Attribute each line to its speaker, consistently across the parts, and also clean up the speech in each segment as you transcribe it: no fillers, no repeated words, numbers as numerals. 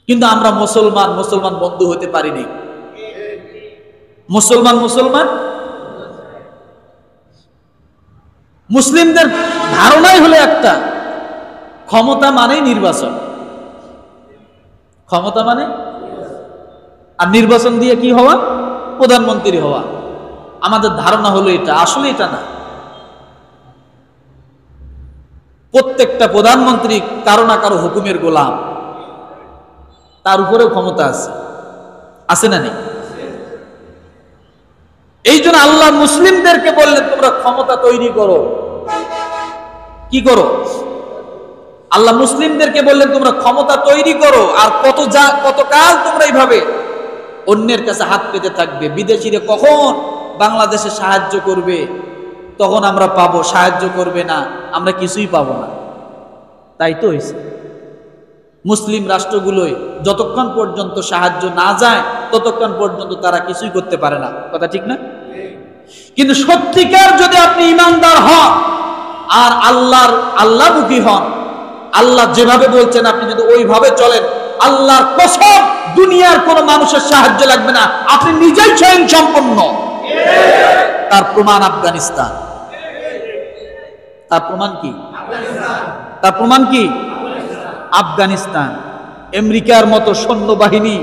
Speaker 1: কিন্তু আমরা মুসলমান মুসলমান বন্ধু হতে পারিনি। মুসলমান মুসলিমদের ধারণাই হলো একটা, ক্ষমতা মানেই নির্বাচন, ক্ষমতা মানে আর নির্বাচন দিয়ে কি হওয়া, প্রধানমন্ত্রী হওয়া। আমাদের ধারণা হলো এটা, আসলে এটা না। প্রত্যেকটা প্রধানমন্ত্রী কারো না কারো হুকুমের গোলাম, তার উপরেও ক্ষমতা আছে না নেই? এই জন্য আল্লাহ মুসলিমদেরকে বললেন তোমরা ক্ষমতা তৈরি করো। কি করো? আল্লাহ মুসলিমদেরকে বললেন তোমরা ক্ষমতা তৈরি করো। আর কতকাল তোমরা এইভাবে অন্যের কাছে হাত পেতে থাকবে? বিদেশিরা কখন বাংলাদেশে সাহায্য করবে তখন আমরা পাবো, সাহায্য করবে না আমরা কিছুই পাবো না। তাই তো হয়েছে। মুসলিম রাষ্ট্রগুলোয় যতক্ষণ পর্যন্ত সাহায্য না যায় ততক্ষণ পর্যন্ত তারা কিছুই করতে পারে না। কথা ঠিক না? কিন্তু সত্যিকার যদি আপনি ইমানদার হন আর আল্লাহমুখী হন, আল্লাহ যেভাবে বলছেন আপনি যদি ওইভাবে চলেন, আল্লাহর কসম দুনিয়ার কোন মানুষের সাহায্য লাগবে না, আপনি নিজেই স্বয়ং সম্পন্ন। তার প্রমাণ আফগানিস্তান। তার প্রমাণ কি? তার প্রমাণ কি? আফগানিস্তান। আমেরিকার মতো সৈন্যবাহিনী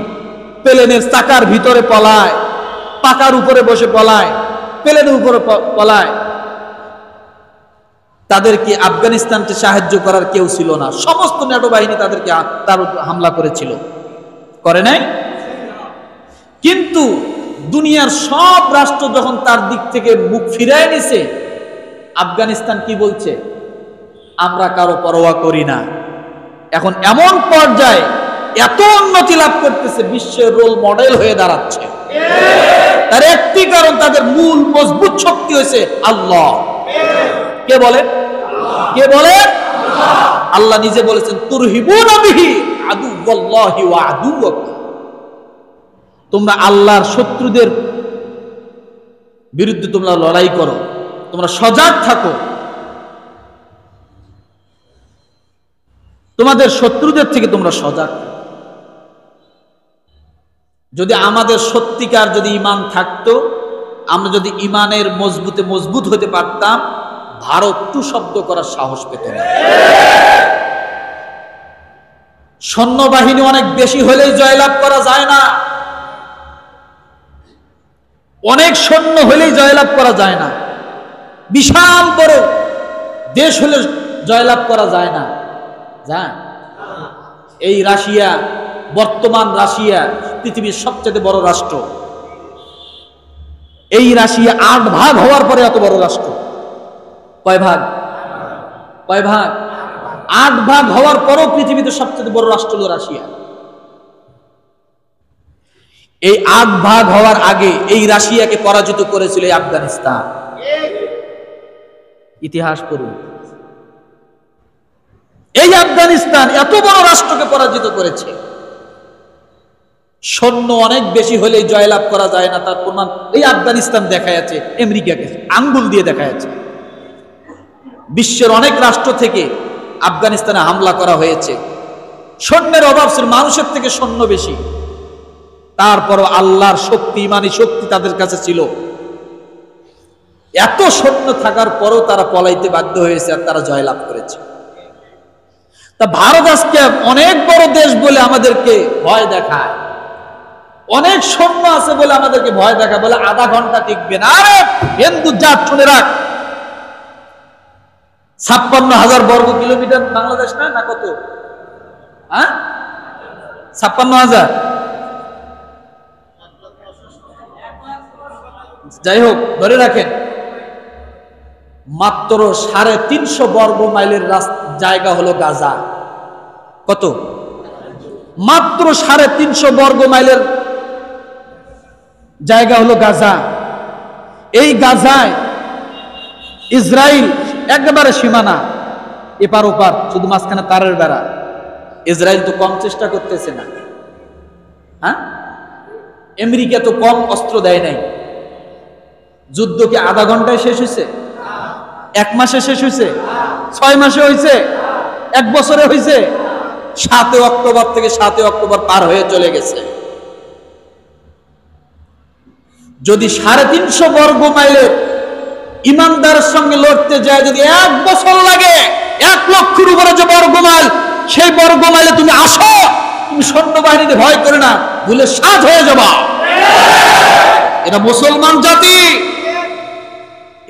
Speaker 1: প্লেনের চাকার ভিতরে পলায়, পাকার উপরে বসে পলায়, প্লেনের উপরে পলায়, তাদেরকে আফগানিস্তানকে সাহায্য করার কেউ ছিল না। সমস্ত ন্যাটো বাহিনী তাদেরকে তার হামলা করেছিল, করে নাই? কিন্তু দুনিয়ার সব রাষ্ট্র যখন তার দিক থেকে মুখ ফিরায় নিছে, আফগানিস্তান কি বলছে? আমরা কারো পরোয়া করি না। এখন এমন পর্যায়ে এত উন্নতি লাভ করতেছে, বিশ্বের রোল মডেল হয়ে দাঁড়াচ্ছে। তার একটি কারণ, তাদের মূল মজবুত শক্তি হয়েছে আল্লাহ। কে বলে? কে বলে? আল্লাহ নিজে বলেছেন তুরহিবুনা বিহি আদুওয়াল্লাহি ওয়া আদুওয়াকুম। তোমরা আল্লাহর শত্রুদের বিরুদ্ধে তোমরা লড়াই করো, তোমরা সজাগ থাকো, তোমাদের শত্রুদের থেকে তোমরা সজাগ থাকো। যদি আমাদের সত্যিকার যদি ঈমান থাকতো, আমরা যদি ঈমানের মজবুতে মজবুত হতে পারতাম, ভারত টু শব্দ করার সাহস পেত না। সৈন্যবাহিনী অনেক বেশি হলেই জয়লাভ করা যায় না, অনেক সৈন্য হলেই জয়লাভ করা যায় না, বিশাল বড় দেশ হলে জয়লাভ করা যায় না। যায়? এই রাশিয়া, বর্তমান রাশিয়া পৃথিবীর সবচেয়ে বড় রাষ্ট্র। এই রাশিয়া ৮ ভাগ হওয়ার পরে এত বড় রাষ্ট্র। কয় ভাগ? কয় ভাগ? ৮ ভাগ হওয়ার পরও পৃথিবীতে সবচেয়ে বড় রাষ্ট্র হলো রাশিয়া। এই ৮ ভাগ হওয়ার আগে এই রাশিয়াকে পরাজিত করেছিল এই আফগানিস্তান। ইতিহাস পড়ুন। এই আফগানিস্তান এত বড় রাষ্ট্রকে পরাজিত করেছে। সৈন্য অনেক বেশি হলেই জয়লাভ করা যায় না, তার প্রমাণ এই আফগানিস্তান দেখা যাচ্ছে, আমেরিকাকে আঙ্গুল দিয়ে দেখা যাচ্ছে। বিশ্বের অনেক রাষ্ট্র থেকে আফগানিস্তানে হামলা করা হয়েছে, সৈন্যের অভাব ছিল, মানুষের থেকে সৈন্য বেশি, তারপরও আল্লাহর শক্তি, ইমানি শক্তি তাদের কাছে ছিল। এত সৈন্য থাকার পরও তারা পলাইতে বাধ্য হয়েছে আর তারা জয়লাভ করেছে। তা ভারত আজকে অনেক বড় দেশ বলে আমাদেরকে ভয় দেখায়, অনেক সৈন্য আছে বলে আমাদেরকে ভয় দেখায়, বলে আধা ঘন্টা টিকবে না। আরে হিন্দু জাত শুনে রাখ, ৫৬,০০০ বর্গ কিলোমিটার বাংলাদেশ না? না কত? হ্যাঁ, ৫৬,০০০। যাই হোক, ধরে রাখেন মাত্র ৩৫০ বর্গ মাইলের জায়গা হলো গাজা। কত? মাত্র ৩৫০ বর্গ মাইলের জায়গা হলো গাজা। এই গাজায় ইসরায়েল একেবারে সীমানা, এপার ওপার, শুধু মাঝখানে তারের বেড়া। ইসরায়েল তো কম চেষ্টা করতেছে না, হ্যাঁ? আমেরিকা তো কম অস্ত্র দেয় নাই। যুদ্ধ কি আধা ঘন্টায় শেষ হয়েছে? ১ মাসে শেষ হয়েছে? ৬ মাসে হয়েছে? ১ বছরে হয়েছে? 7 অক্টোবর থেকে 7 অক্টোবর পার হয়ে চলে গেছে। যদি 350 বর্গ মাইলের ইমানদারের সঙ্গে লড়তে যায়, যদি 1 বছর লাগে, 1 লক্ষের উপরে যে বর্গ মাইল, সেই বর্গ মাইলে তুমি আসো, তুমি সৈন্যবাহিনীতে ভয় করে না, ভুলে সাজ হয়ে যাবা। এটা মুসলমান জাতি,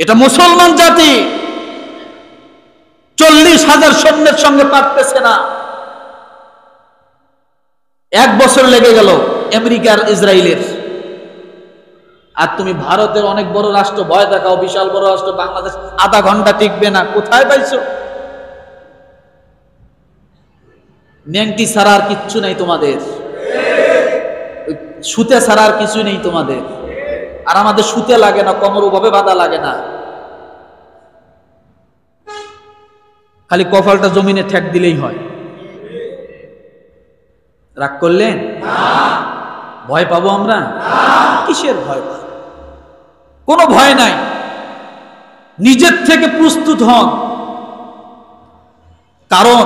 Speaker 1: এটা মুসলমান জাতি। 40,000 সৈন্যের সঙ্গে পারতেছে না, 1 বছর লেগে গেল আমেরিকার ইসরায়েলের। আর তুমি ভারতের অনেক বড় রাষ্ট্র ভয় দেখাও, বিশাল বড় রাষ্ট্র, বাংলাদেশ আধা ঘন্টা টিকবে না। কোথায় পাইছো? নেংটি ছাড়া আর কিচ্ছু নেই তোমাদের, সুতে ছাড়া আর কিছু নেই তোমাদের। আর আমাদের সুতে লাগে না, কোমর ভাবে বাঁধা লাগে না, খালি কপালটা জমিনে ঠেক দিলেই হয়। রাগ করলেন? ভয় পাবো আমরা? কিসের ভয় পাবো? কোনো ভয় নাই। নিজের থেকে প্রস্তুত হন। কারণ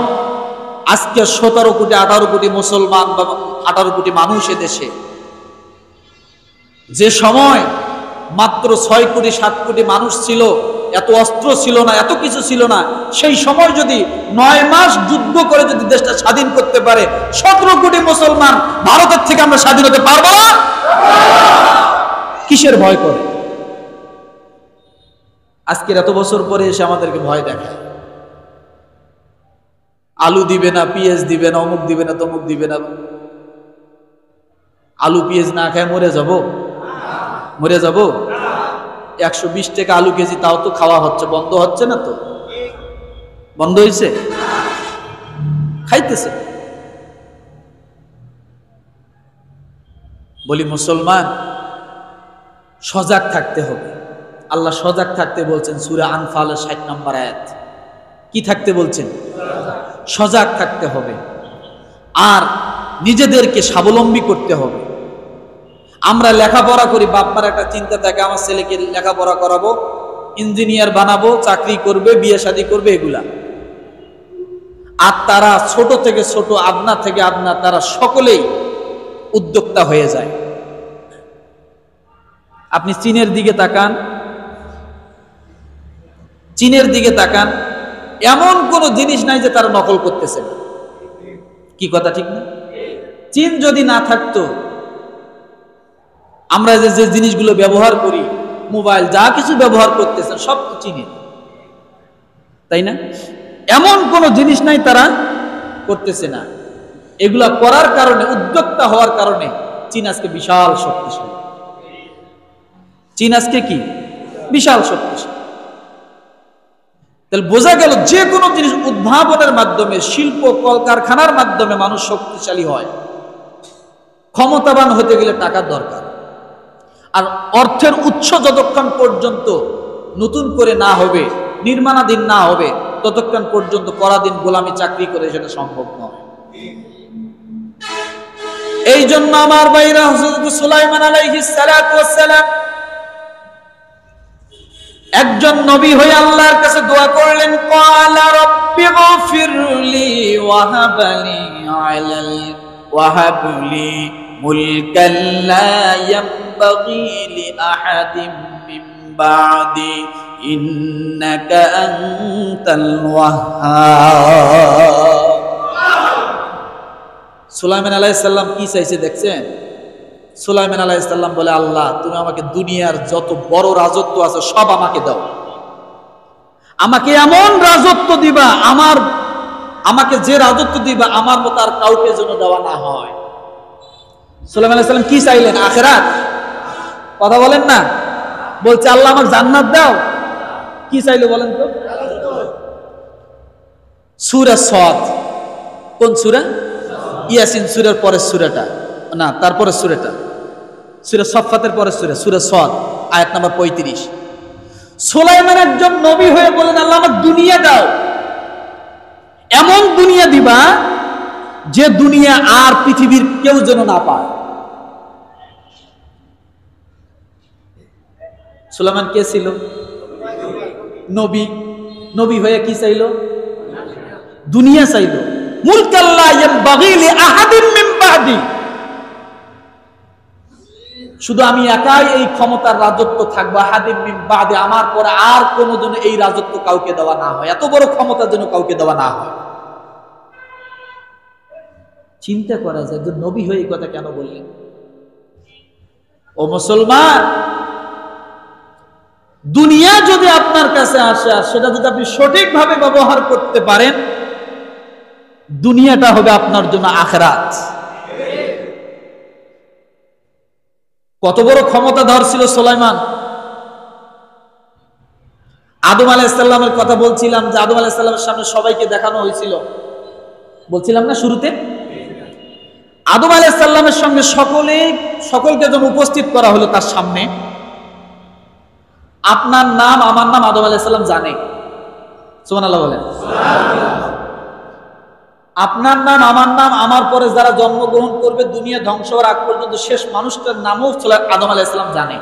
Speaker 1: আজকে 17 কোটি 18 কোটি মুসলমান বা 18 কোটি মানুষ দেশে, যে সময় মাত্র 6 কোটি 7 কোটি মানুষ ছিল, এত অস্ত্র ছিল না, এত কিছু ছিল না, সেই সময় যদি 9 মাস যুদ্ধ করে যদি দেশটা স্বাধীন করতে পারে 17 কোটি মুসলমান, ভারতের থেকে আমরা স্বাধীন হতে পারবো না? কিসের ভয় করে? আজকের এত বছর পরে এসে আমাদেরকে ভয় দেখায়। আলু দিবে না, পেঁয়াজ দিবে না, অমুক দিবে না, তমুক দিবে না। আলু পেঁয়াজ না খায় মরে যাব? মরে যাব? 120 টাকা আলু কেজি, তাও তো খাওয়া হচ্ছে, বন্ধ হচ্ছে না তো? বন্ধ হয়েছে? খাইতেছে। বলি মুসলমান, সজাগ থাকতে হবে। আল্লাহ সজাগ থাকতে বলছেন সূরা আনফালের 60 নম্বর আয়াত। কি থাকতে বলছেন? সজাগ থাকতে হবে। আর নিজেদেরকে স্বাবলম্বী করতে হবে। আমরা লেখাপড়া করি, বাপমার একটা চিন্তা থাকে, আমার ছেলেকে লেখাপড়া করাবো, ইঞ্জিনিয়ার বানাবো, চাকরি করবে, বিয়ে শাদী করবে, এগুলা। আর তারা ছোট থেকে ছোট, আপনা থেকে আপনা, তারা সকলেই উদ্যোক্তা হয়ে যায়। আপনি চীনের দিকে তাকান, চীনের দিকে তাকান, এমন কোন জিনিস নাই যে তারা নকল করতেছে। কি কথা ঠিক না? চীন যদি না থাকতো, আমরা যে জিনিসগুলো ব্যবহার করি, মোবাইল যা কিছু ব্যবহার করতেছেন, সব তো চীনের, তাই না? এমন কোন জিনিস নাই তারা করতেছে না। এগুলা করার কারণে, উদ্যোক্তা হওয়ার কারণে চীন আজকে বিশাল শক্তিশালী। চীন আজকে কি বিশাল শক্তিশালী। তাহলে বোঝা গেল, যে কোনো জিনিস উদ্ভাবনের মাধ্যমে, শিল্প কলকারখানার মাধ্যমে মানুষ শক্তিশালী হয়। ক্ষমতাবান হতে গেলে টাকার দরকার। আর অর্থের উৎস যতক্ষণ পর্যন্ত নতুন করে না হবে, নির্মাণাধীন না হবে, ততক্ষণ পর্যন্ত পরাধীন গোলামি চাকরি করে সেটা সম্ভব নয়। এই জন্য আমার ভাইরা, হযরত সুলাইমান আলাইহিস সালাতু ওয়াস সালাম একজন নবী হয়ে আল্লাহর কাছে দোয়া করলেন, ক্বালা রাব্বি গফিরলি ওয়াহাবলি মুলকান লা ইয়ানবাগি লিআহাদিন মিন বা'দি ইন্নাকা আনতাল ওয়াহ্হাব। সুলাইমান আলাইহিস সালাম কি চাইছে দেখছেন? সুলাইমান আলাইহিস সালাম বলে, আল্লাহ তুমি আমাকে দুনিয়ার যত বড় রাজত্ব আছে সব আমাকে দাও, আমাকে এমন রাজত্ব দিবা, আমাকে যে রাজত্ব দিবা আমার মতো আর কাউকে যেন দেওয়া না হয়। সুলাইমান আলাইহিস সালাম কি চাইলেন? আখিরাত। কথা বলেন না? বলছে আল্লাহ আমার জান্নাত দাও। কি চাইলো বলেন তো? সূরা সাদ। কোন সূরা? ইয়াসিন সূরার পরের সূরাটা না, তারপরের সূরাটা, সূরা সাফফাতের পরের সূরা, সূরা সাদ, আয়াত নাম্বার 35। সুলাইমান একজন নবী হয়ে বলেন, আল্লাহ আমার দুনিয়া দাও, এমন দুনিয়া দিবা যে দুনিয়া আর পৃথিবীর কেউ যেন না পায়। সুলাইমান কে ছিল? নবী। নবী হয়ে কি চাইল? দুনিয়া চাইল। মুলকাল্লা ইয়ানবাগি লিআহাদিন মিন বাদি, শুধু আমি একাই এই ক্ষমতার রাজত্ব থাকবো, আহাদিন মিন বাদি, আমার পরে আর কোনো জন এই রাজত্ব কাউকে দেওয়া না হয়, এত বড় ক্ষমতা যেন কাউকে দেওয়া না হয়। চিন্তা করা যায় যে নবী হয়ে এই কথা কেন বললেন? ও মুসলমান, দুনিয়া যদি আপনার কাছে আসে আর সেটা যদি আপনি সঠিকভাবে ব্যবহার করতে পারেন, দুনিয়াটা হবে আপনার জন্য আখিরাত। কত বড় ক্ষমতাধর ছিল সুলাইমান। আদম আলাইহিস সালামের কথা বলছিলাম যে আদম আলাইহিস সালামের সামনে সবাইকে দেখানো হয়েছিল, বলছিলাম না শুরুতে? আদম আলাইহিস সালামের সঙ্গে সকলকে যখন উপস্থিত করা হলো তার সামনে, আপনার নাম আমার নাম আদম আলাইহিস সালাম জানে, সুবহানাল্লাহ বলেন। আপনার নাম আমার নাম, আমার পরে যারা জন্মগ্রহণ করবে দুনিয়া ধ্বংস হওয়ার আগ পর্যন্ত শেষ মানুষটার নামও আদম আলাইহিস সালাম জানে।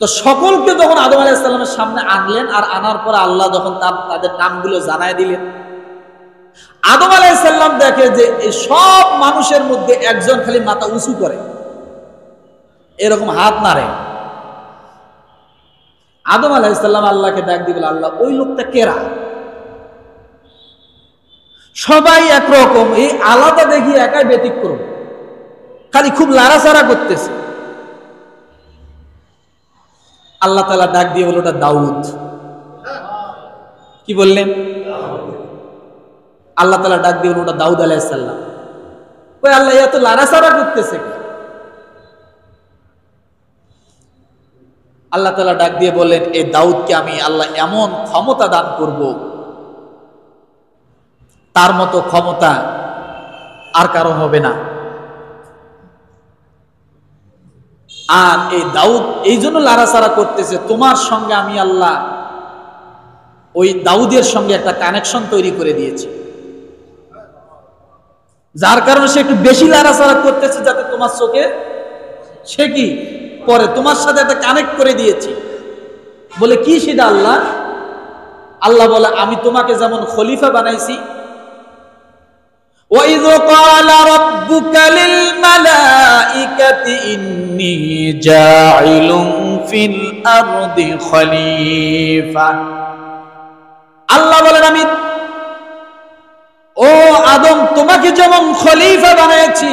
Speaker 1: তো সকলকে যখন আদম আলাইহিস সালামের সামনে আনলেন, আর আনার পর আল্লাহ যখন তাদের নামগুলো জানায় দিলেন, আদম আলাইহিস সালাম দেখে যে এই সব মানুষের মধ্যে একজন খালি মাথা উঁচু করে, এরকম হাত নাড়ে। আদম আলাইহিস সালাম আল্লাহকে ডাক দিয়ে বলে, আল্লাহ ওই লোকটা কেরা? সবাই একরকম, এই আলাদা দেখি একাই ব্যতিক্রম, খালি খুব লাড়াচাড়া করতেছে। আল্লাহ তাআলা ডাক দিয়ে বলে, ওটা দাউদ। কি বললেন? আল্লাহ তাআলা ডাক দিয়ে বলে, ওটা দাউদ আলাইহিস সালাম। ওই আল্লাহ এত লাড়াচাড়া করতেছে। আল্লাহ তাআলা ডাক দিয়ে বললেন, এই দাউদকে আমি আল্লাহ এমন ক্ষমতা দান করব, তার মতো ক্ষমতা আর কারো হবে না। আর এই দাউদ এই জন্য লাড়াচাড়া করতেছে, তোমার সঙ্গে আমি আল্লাহ ওই দাউদের সঙ্গে একটা কানেকশন তৈরি করে দিয়েছি, যার কারণে সে একটু বেশি লাড়াচাড়া করতেছে, যাতে তোমার চোখে সে কি পরে তোমার সাথে একটা কানেক্ট করে দিয়েছি। বলে কি সেটা আল্লাহ? আল্লাহ বলে, আমি তোমাকে যেমন খলিফা বানাইছি, وَإِذْ قَالَ رَبُّكَ لِلْمَلَائِكَةِ إِنِّي جَاعِلٌ فِي الْأَرْضِ خَلِيفَةً, আল্লাহ বলেন, আমি ও আদম তোমাকে যেমন খলিফা বানিয়েছি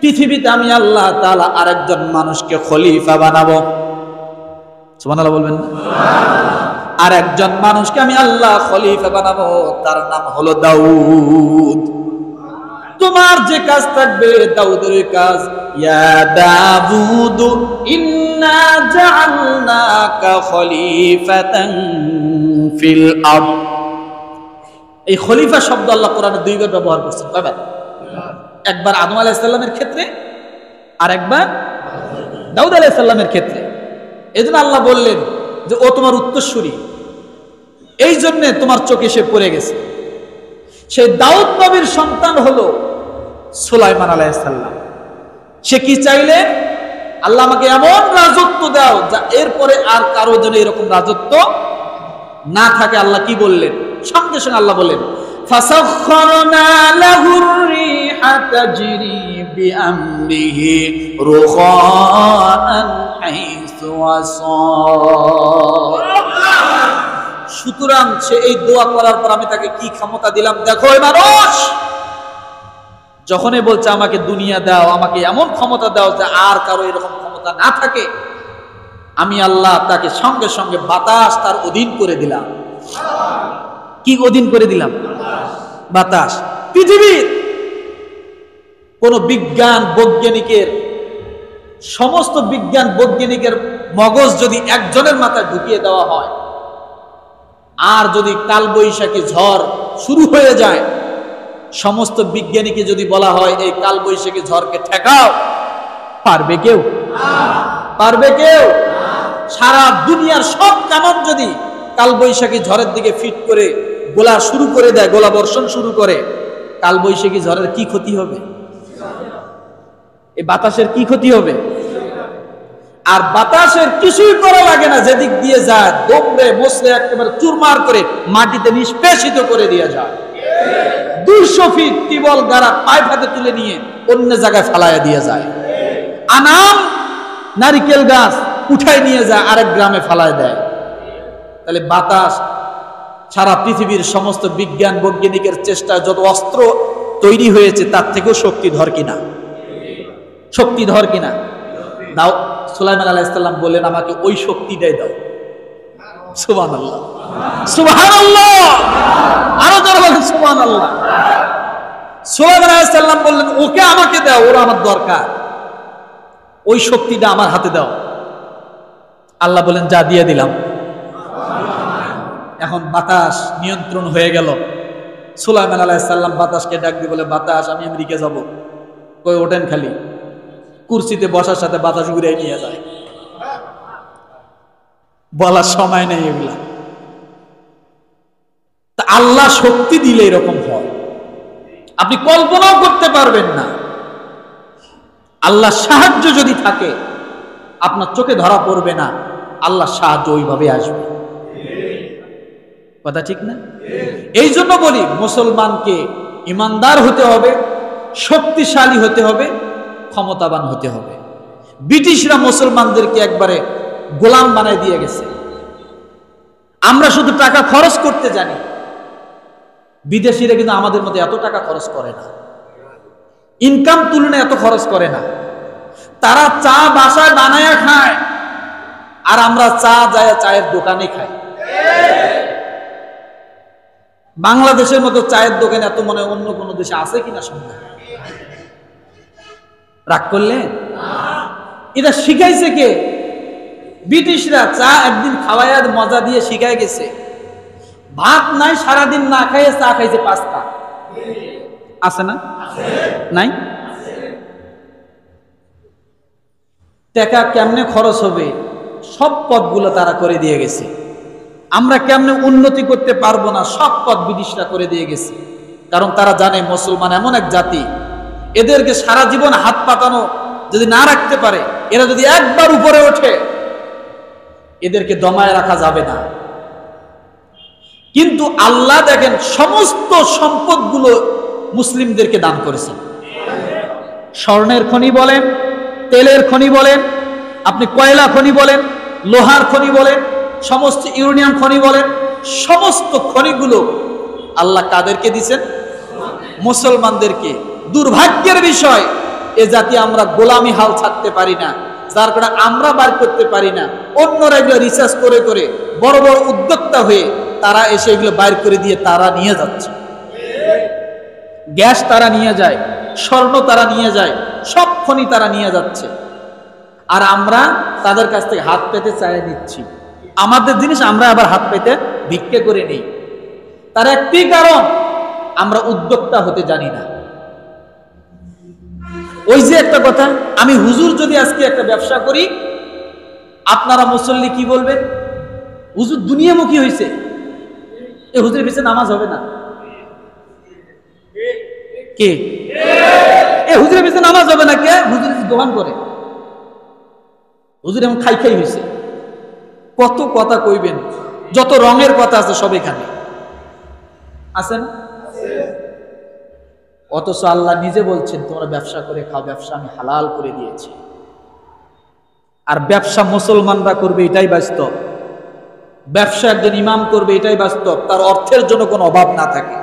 Speaker 1: পৃথিবীতে, আমি আল্লাহ তাআলা আরেকজন মানুষকে খলিফা বানাবো। সুবহানাল্লাহ বলবেন না? আরেকজন মানুষকে আমি আল্লাহ খলিফা বানাবো, তার নাম হলো দাউদ। তোমার যে কাজ থাকবে দাউদের কাজ, ইয়া দাউদ ইন্না জাআলনাকা খলিফাতান ফিল আরদ। এই খলিফা শব্দ আল্লাহ কোরআনে দুইবার ব্যবহার করেছেন। কয়বার? একবার আদম আলাইহিস সালামের ক্ষেত্রে, আর একবার দাউদ আলাইহিস সালামের ক্ষেত্রে। এজন্য আল্লাহ বললেন যে ও তোমার উত্তরসূরি, এই জন্য তোমার চোখে সে পড়ে গেছে। সেই দাউদ নবীর সন্তান হলো সুলাইমান আলাইহিস সালাম। সে কি চাইলেন? আল্লাহ আমাকে এমন রাজত্ব দাও যা এরপরে আর কারো জন্য এরকম রাজত্ব না থাকে। আল্লাহ কি বললেন? সঙ্গে সঙ্গে আল্লাহ বললেন, ফাসাখখারনা লাহুর রিহা তাজরি বিআমরিহি রুখাআন হাইসু ওয়াসার। সুতরাং সে এই দোয়া করার পর আমি তাকে কি ক্ষমতা দিলাম দেখো। এই মানুষ যখনই বলছে আমাকে দুনিয়া দাও, আমাকে এমন ক্ষমতা দাও যে আর কারো এরকম ক্ষমতা না থাকে, আমি আল্লাহ তাকে সঙ্গে সঙ্গে বাতাস তার অধীন করে দিলাম। কি অধীন করে দিলাম? বাতাস। পৃথিবীর কোন বিজ্ঞান বৈজ্ঞানিকের, সমস্ত বিজ্ঞান বৈজ্ঞানিকের মগজ যদি একজনের মাথায় ঢুকিয়ে দেওয়া হয়, আর যদি কালবৈশাখী ঝড় শুরু হয়ে যায়, সমস্ত বিজ্ঞানীকে যদি বলা হয় এই কালবৈশাখী ঝড়কে ঠেকাও, পারবে কেউ? পারবে কেউ? সারা দুনিয়ার সব কামান যদি কালবৈশাখী ঝড়ের দিকে ফিট করে গোলা শুরু করে দেয়, গোলা বর্ষণ শুরু করে, কালবৈশাখী ঝড়ের কি ক্ষতি হবে? এই বাতাসের কি ক্ষতি হবে? আর বাতাসের কিছুই করা লাগে না, যেদিক দিয়ে যায় দমড়ে মসলে একেবারে চুরমার করে মাটিতে নিষ্পেষিত করে দিয়ে যায়। 200 ফিট টিবল গাড়া পাইপ হাতে তুলে নিয়ে অন্য জায়গায় ফালাইয়া দিয়ে যায়। আনাম নারিকেল গাছ উঠাই নিয়ে যায় আরেক গ্রামে ফালায় দেয়। তাহলে বাতাস সারা পৃথিবীর সমস্ত বিজ্ঞান বৈজ্ঞানিকের চেষ্টায় যত অস্ত্র তৈরি হয়েছে তার থেকেও শক্তিধর কিনা? শক্তিধর কিনা? দাও। সুলাইমান আলাইহিস সালাম বললেন, আমাকে ওই শক্তিটাই দাও। সুবহানাল্লাহ, সুবহানাল্লাহ, আরো জোরে বলেন সুবহানাল্লাহ। সুলাইমান আলাইহিস সালাম বললেন, ওকে আমাকে দাও, ওরা আমার দরকার, ওই শক্তিটা আমার হাতে দাও। আল্লাহ বলেন, যা দিয়ে দিলাম। এখন বাতাস নিয়ন্ত্রণ হয়ে গেল। সুলাইমান আলাইহিস সালাম বাতাসকে ডাক দিয়ে বলে, বাতাস আমি আমেরিকা যাব। কই ওঠেন খালি। কুরসিতে বসার সাথে বাতাস উড়ে নিয়ে যায়। বলার সময় নেই এগুলা। তা আল্লাহ শক্তি দিলে এরকম হয়, আপনি কল্পনাও করতে পারবেন না। আল্লাহ সাহায্য যদি থাকে আপনার চোখে ধরা পড়বে না, আল্লাহ সাহায্য ওইভাবে আসবে। কথা ঠিক না? এই জন্য বলি মুসলমানকে ইমানদার হতে হবে, শক্তিশালী হতে হবে, ক্ষমতাবান হতে হবে। ব্রিটিশরা মুসলমানদেরকে একবারে গোলাম বানায় দিয়ে গেছে। আমরা শুধু টাকা খরচ করতে জানি, বিদেশিরা কিন্তু আমাদের মধ্যে এত টাকা খরচ করে না, ইনকাম তুলনায় এত খরচ করে না। তারা চা বাসায় বানায়া খায়, আর আমরা চা যায় চায়ের দোকানে খাই। বাংলাদেশের মতো চায়ের দোকান এত মনে হয় অন্য কোনো দেশে আছে কিনা সন্দেহ। রাগ করলে? এটা শিখাইছে কে? ব্রিটিশরা। চা একদিন খাওয়ায় মজা দিয়ে শিখাই গেছে। ভাত নাই, সারাদিন না খাইয়ে চা খাইছে 5টা। আছে না? নাই? টাকা কেমনে খরচ হবে সব পথগুলো তারা করে দিয়ে গেছে। আমরা কেমনে উন্নতি করতে পারবো না সব পথ ব্রিটিশরা করে দিয়ে গেছে। কারণ তারা জানে মুসলমান এমন এক জাতি, এদেরকে সারা জীবন হাত পাতানো যদি না রাখতে পারে, এরা যদি একবার উপরে ওঠে এদেরকে দমায় রাখা যাবে না। কিন্তু আল্লাহ দেখেন সমস্ত সম্পদগুলো মুসলিমদেরকে দান করেছেন। স্বর্ণের খনি বলেন, তেলের খনি বলেন, আপনি কয়লা খনি বলেন, লোহার খনি বলেন, সমস্ত ইউরেনিয়াম খনি বলেন, সমস্ত খনিগুলো আল্লাহ কাদেরকে দিয়েছেন? মুসলমানদেরকে। দুর্ভাগ্যের বিষয় এ জাতি আমরা গোলামি হাল ছাড়তে পারি না, যার কারণে আমরা বার করতে পারি না। অন্যরা এগুলো রিসার্চ করে করে বড় বড় উদ্যোক্তা হয়ে তারা এসে এগুলো বাইর করে দিয়ে তারা নিয়ে যাচ্ছে। গ্যাস তারা নিয়ে যায়, স্বর্ণ তারা নিয়ে যায়, সব খনি তারা নিয়ে যাচ্ছে, আর আমরা তাদের কাছ থেকে হাত পেতে চাইয়ে নিচ্ছি। আমাদের জিনিস আমরা আবার হাত পেতে ভিক্ষে করে নেই। তার একটি কারণ, আমরা উদ্যোক্তা হতে জানি না। ওই যে একটা কথা, আমি হুজুর যদি আজকে একটা ব্যবসা করি, আপনারা মুসল্লি কি বলবেন? হুজুর দুনিয়ামুখী হয়েছে, এ হুজুরের পিছনে নামাজ হবে না। কে? এ হুজুরের পিছনে নামাজ হবে না। কে? হুজুর দোকান করে, হুজুর এমন খাই খাই হয়েছে। কত কথা কইবেন, যত রঙের কথা আছে সব এখানে আছেন। অথচ আল্লাহ নিজে বলছেন তোমরা ব্যবসা করে খাও, ব্যবসা আমি হালাল করে দিয়েছি। আর ব্যবসা মুসলমানরা করবে এটাই বাস্তব, ব্যবসা একজন ইমাম করবে এটাই বাস্তব, তার অর্থের জন্য কোনো অভাব না থাকে।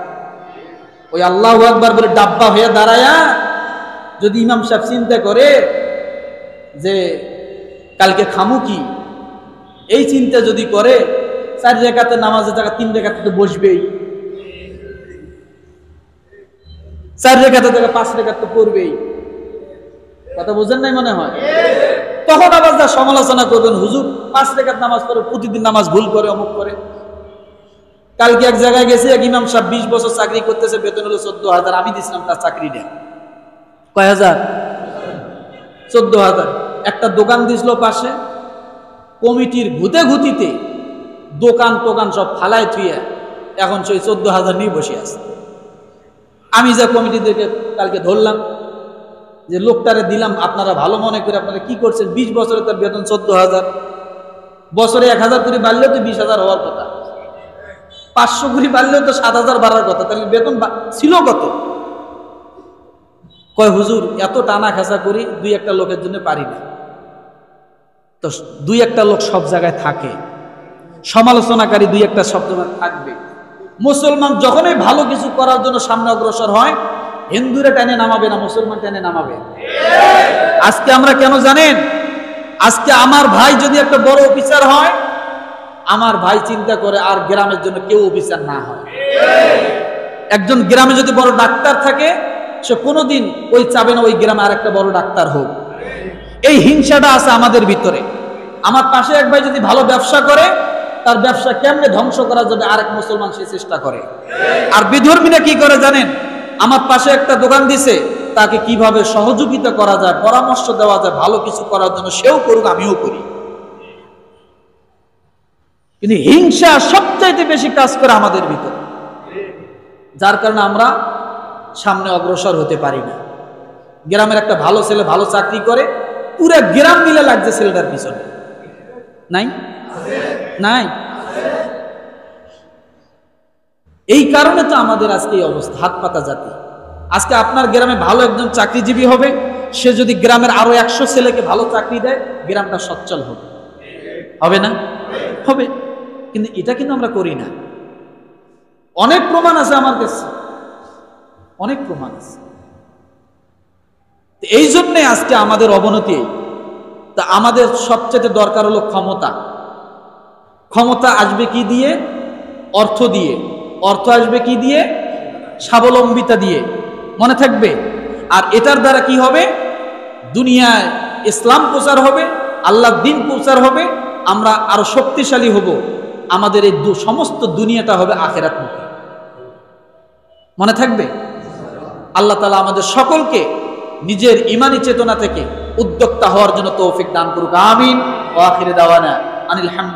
Speaker 1: ওই আল্লাহু আকবার বলে ডাব্বা হয়ে দাঁড়ায়া যদি ইমাম সাহেব চিন্তা করে যে কালকে খামু কি, এই চিন্তা যদি করে, 4 রাকাতের নামাজের জায়গা 3 রাকাতে তো বসবেই, 4 রাকাতের জায়গা 5 রাকাত তো পড়বেই। কথা বুঝেন নাই মনে হয়? তখন আবার যা সমালোচনা করবেন, হুজুর 5 রাকাত নামাজ পড়ে, প্রতিদিন নামাজ ভুল করে, অমুক করে। কালকে এক জায়গায় গেছে, এক ইমাম সাহেব 20 বছর চাকরি করতেছে, বেতন হলো 14,000। আমি দিছিলাম তার চাকরিটা কয় হাজার? 14,000। একটা দোকান দিছিল পাশে, কমিটির ঘুতে ঘুতিতে দোকান টোকান সব ফালায় থুয়ে এখন সেই 14,000 নিয়ে বসে আছে। আমি যা কমিটিদেরকে কালকে ধরলাম, যে লোকটারে দিলাম আপনারা ভালো মনে করে আপনারা কি করছেন, 20 বছরে তার বেতন 14,000, বছরে 1,000 করে বাড়লেও তো 20,000 হওয়ার কথা, 500 করে বাড়লেও তো 7,000 বাড়ার কথা, তাহলে বেতন ছিল কত? কয় হুজুর এত টানা খাসা করি, 2-1টা লোকের জন্য পারি না। তো 2-1টা লোক সব জায়গায় থাকে, সমালোচনাকারী 2-1টা শব্দ থাকবে। মুসলমান যখনই ভালো কিছু করার জন্য সামনে অগ্রসর হয়, হিন্দুরা টেনে নামাবে না, মুসলমান টেনে নামাবে। আজকে আমরা কেন জানেন? আজকে আমার ভাই যদি একটা বড় অফিসার হয়, আমার ভাই চিন্তা করে আর গ্রামের জন্য কেউ অফিসার না হয়। একজন গ্রামে যদি বড় ডাক্তার থাকে, সে কোনোদিন ওই চাবে না ওই গ্রামে আর একটা বড় ডাক্তার হোক। এই হিংসাটা আছে আমাদের ভিতরে। আমার পাশে এক ভাই যদি ভালো ব্যবসা করে, তার ব্যবসা কেমনে ধ্বংস করা যাবে আরেক মুসলমান সে চেষ্টা করে। আর বিধর্মীরা কি করে জানেন? আমার পাশে একটা দোকান দিছে, তাকে কিভাবে সহযোগিতা করা যায়, পরামর্শ দেওয়া যায় ভালো কিছু করার জন্য, সেও করুক আমিও করি। কিন্তু হিংসা সবচাইতে বেশি কাজ করে আমাদের ভিতরে, যার কারণে আমরা সামনে অগ্রসর হতে পারি না। গ্রামের একটা ভালো ছেলে ভালো চাকরি করে, পুরো গ্রাম মিলে লাগছে ছেলেটার পিছনে, নাই নাই। এই কারণে তো আমাদের আজকে এই অবস্থা, হাত পাতা জাতি। আজকে আপনার গ্রামে ভালো একজন চাকরিজীবী হবে, সে যদি গ্রামের আরো 100 ছেলেকে ভালো চাকরি দেয়, গ্রামটা সচ্ছল হবে, হবে না? হবে। কিন্তু এটা কিন্তু আমরা করি না। অনেক প্রমাণ আছে আমার কাছে, অনেক প্রমাণ আছে। এই জন্যে আজকে আমাদের অবনতি। তা আমাদের সবচেয়ে দরকার হলো ক্ষমতা। ক্ষমতা আসবে কি দিয়ে? অর্থ দিয়ে। অর্থ আসবে কি দিয়ে? স্বাবলম্বিতা দিয়ে, মনে থাকবে। আর এটার দ্বারা কি হবে? দুনিয়ায় ইসলাম প্রচার হবে, আল্লাহর দ্বীন প্রচার হবে, আমরা আরো শক্তিশালী হব। আমাদের এই সমস্ত দুনিয়াটা হবে আখিরাতমুখী, মনে থাকবে। আল্লাহ তাআলা আমাদের সকলকে নিজের ঈমানী চেতনা থেকে উদ্যোক্তা হওয়ার জন্য তৌফিক দান করুক। আমিন। ওয়া আখিরু দাওয়ানা আনিল হামদুলিল্লাহ।